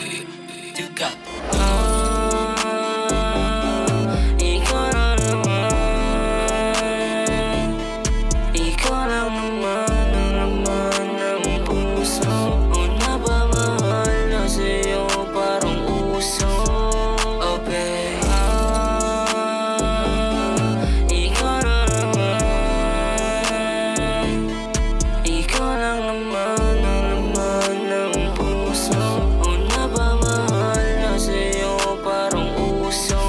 You got Ikaw lang naman, ikaw lang naman ang laman ng puso. O napamahal na sa'yo parang uso. Oh babe, ikaw lang naman, ikaw lang naman ang laman ng puso. O napamahal na sa'yo parang uso.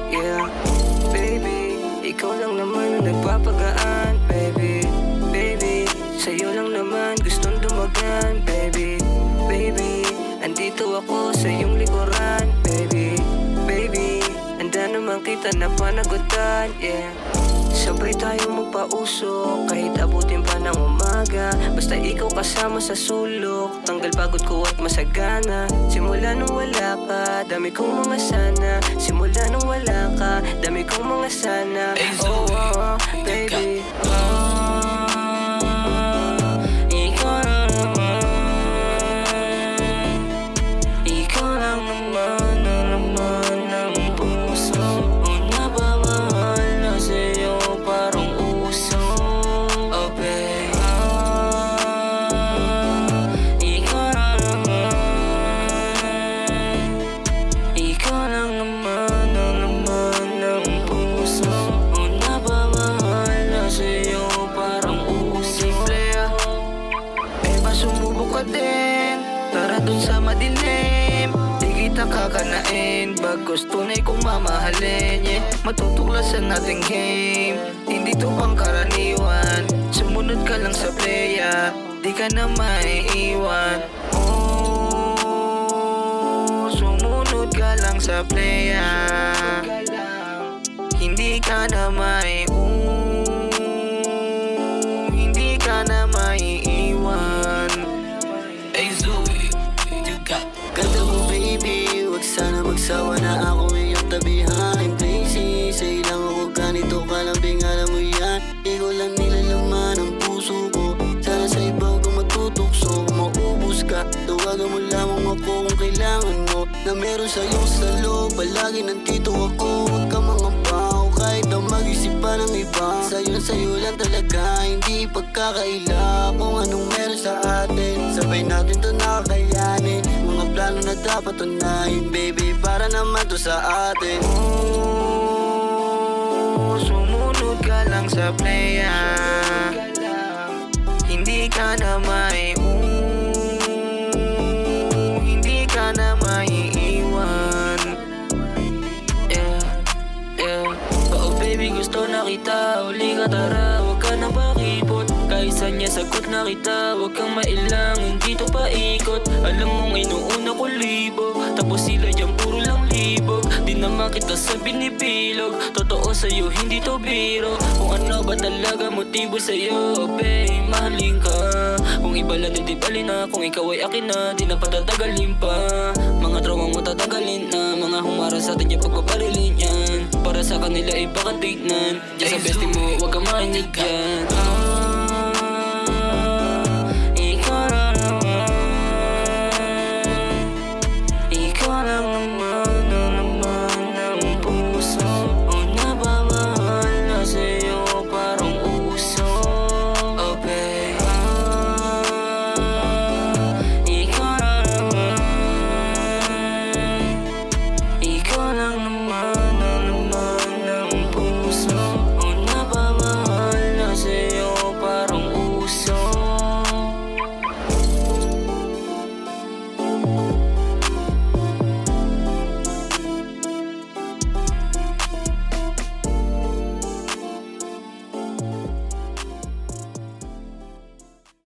Yeah, baby, ikaw lang naman ang nagpapagaan. Baby, baby, sa'yo lang naman gustong dumagan. Baby, baby, andito ako sa iyong likuran. Baby, baby, handa naman kita na panagutan. Yeah, sabay tayo magpausok kahit abutin pa ng umaga. Basta ikaw kasama sa sulok, tanggal pagod ko at masagana. Simula nung wala ka, dami kong mga sana. Simula nung wala ka, dami kong mga sana. Hey, Oh, Zoe, baby, ikaw lang naman, ikaw lang naman ang laman ng puso. O napamahal na sa'yo parang uso. Oh babe, ikaw lang naman, ikaw lang naman ang laman ng puso. O napamahal na sa'yo parang uso. Eh masumubok ka din, tara dun sa madilim. Di kita kakanain, bagos tunay kong mamahalin. Yeah, matutuklasan nating game, hindi to pangkaraniwan. Sumunod ka lang sa playa, di ka na maiiwan. Oh, sumunod ka lang sa playa, hindi ka na hindi ka na maiiwan. Hey Zoe, you got Ganda mo baby, wag sana magsawa na ako iyong tabihan. I'm crazy, sa ilang ako ganito kalambing, alam mo yan. Ikaw lang nilalaman ang puso ko, sana sa ibang ko matutukso. Kung maubos ka, tawagan mo lamang ako kung kailangan mo. Na meron sa'yo sa loob, palagi nandito ako. Huwag ka mangamba, kahit na mag-isip pa ng iba. Sa'yo lang talaga, hindi pagkakaila. Kung anong meron sa atin, sabay natin to nakakayanin. Mga plano na dapat tunayin, baby, para naman to sa atin. Oh, sumunod ka lang sa playa, hindi ka na hindi ka na maiiwan. Yeah, yeah. Oo baby, gusto na kita. Uli ka tara, huwag ka na pakipot. Kahit saan niya sagot na kita, huwag kang mailang, hindi to paikot. Alam mong inuuna ko libo, tapos sila dyan puro lang libog. Di naman kita sa binipilog, totoo sa'yo, hindi to biro. Kung ano ba talaga motibo sa'yo, oh babe, mahalin ka. Kung iba lang di bali na, kung ikaw ay akin na, di na patatagalin pa. Mga trawang matatagalin na, mga humara sa atin yung pagpaparilin yan. Para sa kanila ay baka tignan, dyan sa bestie mo, huwag kang makinig yan.